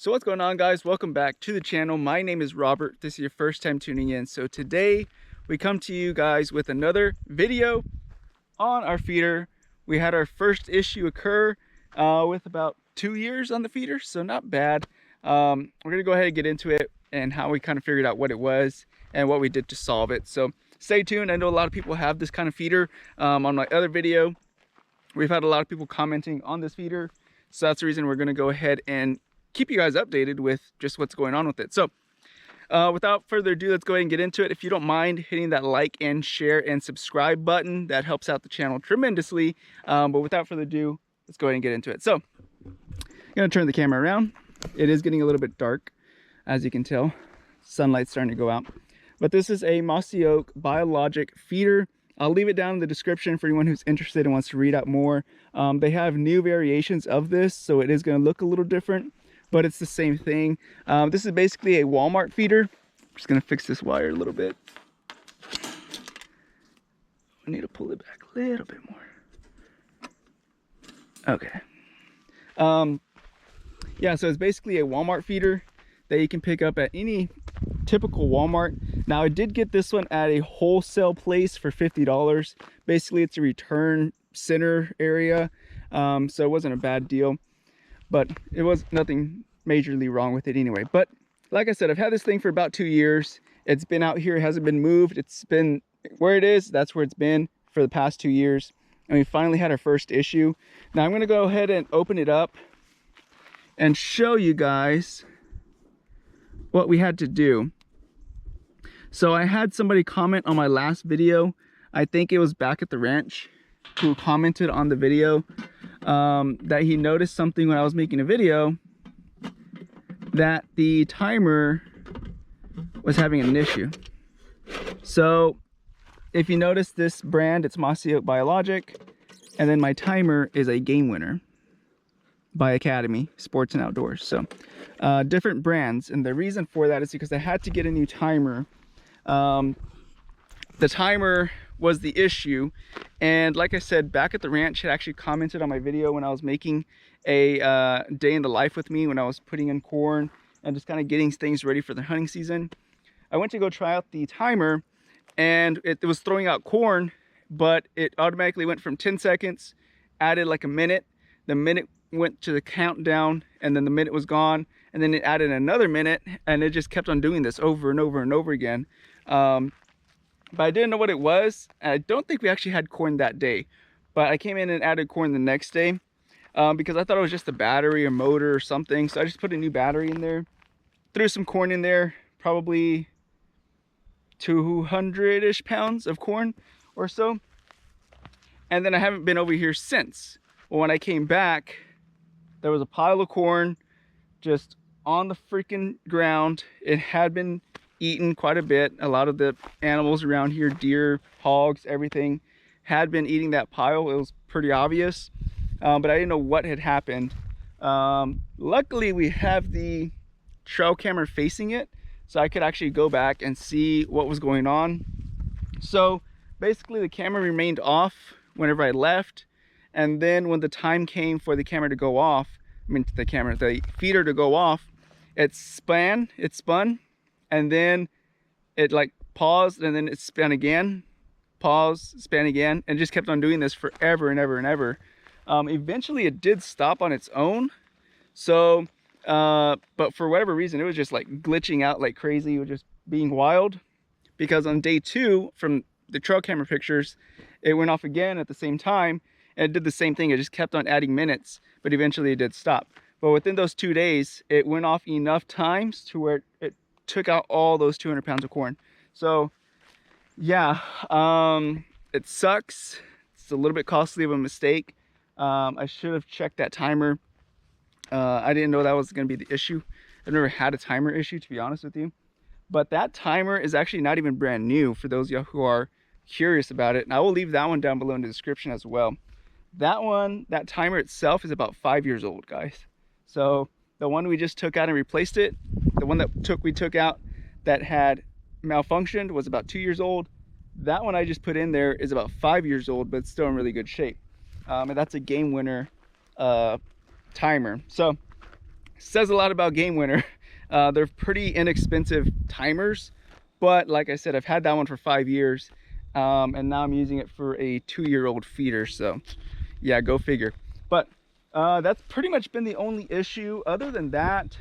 So what's going on, guys? Welcome back to the channel. My name is Robert. This is your first time tuning in. So today we come to you guys with another video on our feeder. We had our first issue occur with about 2 years on the feeder, so not bad. We're gonna go ahead and get into it and how we kind of figured out what it was and what we did to solve it. So stay tuned. I know a lot of people have this kind of feeder. On my other video, we've had a lot of people commenting on this feeder. So that's the reason we're gonna go ahead and keep you guys updated with just what's going on with it. So without further ado, let's go ahead and get into it. If you don't mind hitting that like and share and subscribe button, that helps out the channel tremendously. But without further ado, let's go ahead and get into it. So I'm gonna turn the camera around. It is getting a little bit dark, as you can tell. Sunlight's starting to go out. But this is a Mossy Oak Biologic Feeder. I'll leave it down in the description for anyone who's interested and wants to read out more. They have new variations of this, so it is gonna look a little different, but it's the same thing. This is basically a Walmart feeder. I'm just gonna fix this wire a little bit. I need to pull it back a little bit more. Okay. Yeah, so it's basically a Walmart feeder that you can pick up at any typical Walmart. Now I did get this one at a wholesale place for $50. Basically it's a return center area, so it wasn't a bad deal. But it was nothing majorly wrong with it anyway. But like I said, I've had this thing for about 2 years. It's been out here, it hasn't been moved. It's been where it is, that's where it's been for the past 2 years. And we finally had our first issue. Now I'm gonna go ahead and open it up and show you guys what we had to do. So I had somebody comment on my last video, I think it was back at the ranch, who commented on the video that he noticed something when I was making a video, that the timer was having an issue. So if you notice this brand, it's Mossy Oak Biologic, and then my timer is a Game Winner by Academy Sports and Outdoors. So different brands, and the reason for that is because I had to get a new timer. The timer was the issue, and like I said, back at the ranch, had actually commented on my video when I was making a day in the life with me, when I was putting in corn and just kind of getting things ready for the hunting season. I went to go try out the timer, and it was throwing out corn, but it automatically went from 10 seconds, added like a minute, the minute went to the countdown, and then the minute was gone, and then it added another minute, and it just kept on doing this over and over and over again. But I didn't know what it was, and I don't think we actually had corn that day. But I came in and added corn the next day because I thought it was just a battery or motor or something. So I just put a new battery in there, threw some corn in there, probably 200-ish pounds of corn or so. And then I haven't been over here since. Well, when I came back, there was a pile of corn just on the freaking ground. It had been eaten quite a bit. A lot of the animals around here, deer, hogs, everything, had been eating that pile. It was pretty obvious, but I didn't know what had happened. Luckily, we have the trail camera facing it, so I could actually go back and see what was going on. So basically, the camera remained off whenever I left, and then when the time came for the camera to go off, the feeder to go off, it spun, and then it like paused, and then it spun again, pause, span again, and just kept on doing this forever and ever and ever. Eventually it did stop on its own. So but for whatever reason, it was just like glitching out like crazy. It was just being wild, because on day 2 from the trail camera pictures, it went off again at the same time, and it did the same thing. It just kept on adding minutes, but eventually it did stop. But within those 2 days, it went off enough times to where it took out all those 200 pounds of corn. So yeah, it sucks. It's a little bit costly of a mistake. I should have checked that timer. I didn't know that was going to be the issue. I've never had a timer issue, to be honest with you. But that timer is actually not even brand new, for those of you who are curious about it. And I will leave that one down below in the description as well. That timer itself is about 5 years old, guys. So the one we just took out and replaced it, the one that we took out that had malfunctioned, was about 2 years old. That one I just put in there is about 5 years old, but it's still in really good shape. And that's a Game Winner timer. So says a lot about Game Winner. They're pretty inexpensive timers, but like I said, I've had that one for 5 years, and now I'm using it for a 2-year-old feeder. So yeah, go figure. But that's pretty much been the only issue. Other than that,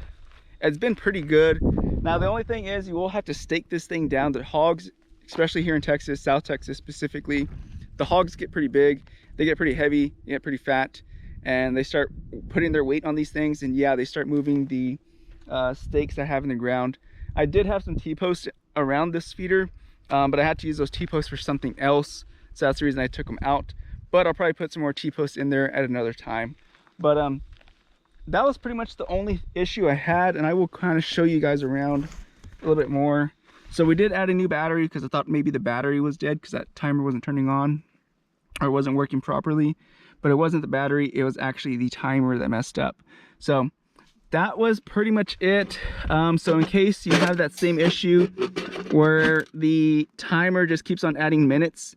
it's been pretty good. Now the only thing is, you will have to stake this thing down. The hogs, especially here in Texas, South Texas specifically, the hogs get pretty big, they get pretty heavy, they get pretty fat, and they start putting their weight on these things, and yeah, they start moving the stakes I have in the ground. I did have some T-posts around this feeder, but I had to use those T-posts for something else, so that's the reason I took them out. But I'll probably put some more T-posts in there at another time. But that was pretty much the only issue I had, and I will kind of show you guys around a little bit more. So we did add a new battery because I thought maybe the battery was dead because that timer wasn't turning on or wasn't working properly, but it wasn't the battery, it was actually the timer that messed up. So that was pretty much it. So in case you have that same issue where the timer just keeps on adding minutes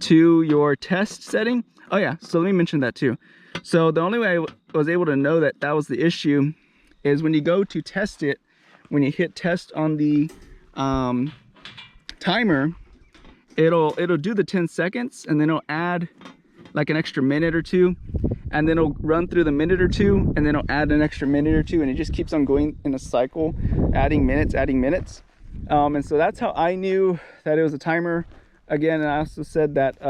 to your test setting. Oh yeah, so let me mention that too. So the only way I was able to know that that was the issue is when you go to test it, when you hit test on the timer, it'll do the 10 seconds, and then it'll add like an extra minute or two, and then it'll run through the minute or two, and then it'll add an extra minute or two, and it just keeps on going in a cycle, adding minutes. And so that's how I knew that it was a timer. Again, and I also said that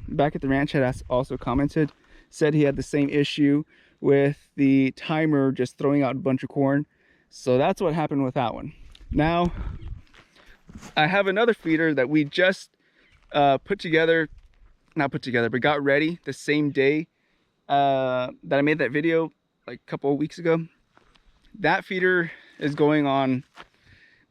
back at the ranch had also commented, said he had the same issue with the timer just throwing out a bunch of corn. So that's what happened with that one. Now I have another feeder that we just not put together, but got ready the same day that I made that video like a couple of weeks ago. That feeder is going on,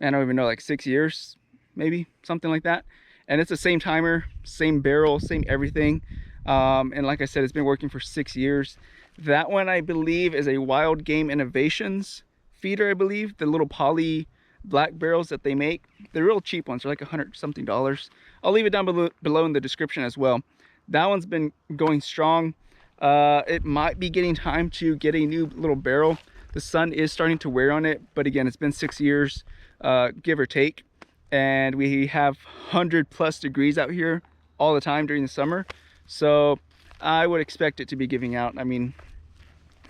I don't even know, like 6 years, maybe something like that. And it's the same timer, same barrel, same everything. And like I said, it's been working for 6 years. That one, I believe, is a Wild Game Innovations feeder, I believe. The little poly black barrels that they make. They're real cheap ones. They're like $100-something. I'll leave it down below in the description as well. That one's been going strong. It might be getting time to get a new little barrel. The sun is starting to wear on it, but again, it's been 6 years, give or take. And we have 100+ degrees out here all the time during the summer. So I would expect it to be giving out. I mean,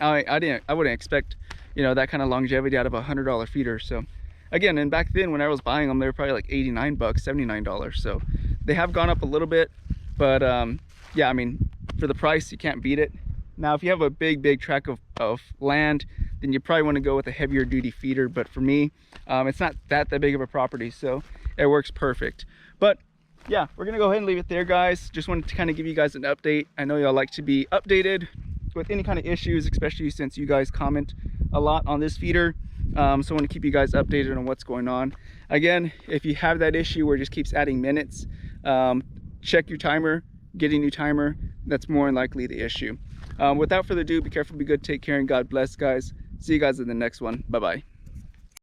I wouldn't expect, you know, that kind of longevity out of a $100 feeder. So again, and back then when I was buying them, they were probably like $89, $79. So they have gone up a little bit, but yeah, I mean, for the price, you can't beat it. Now, if you have a big tract of land, then you probably want to go with a heavier duty feeder. But for me, it's not that big of a property, so it works perfect. But yeah, we're gonna go ahead and leave it there, guys. Just wanted to kind of give you guys an update. I know y'all like to be updated with any kind of issues, especially since you guys comment a lot on this feeder. So I want to keep you guys updated on what's going on. Again, if you have that issue where it just keeps adding minutes, check your timer, get a new timer. That's more than likely the issue. Without further ado, be careful, be good, take care, and God bless, guys. See you guys in the next one. Bye-bye.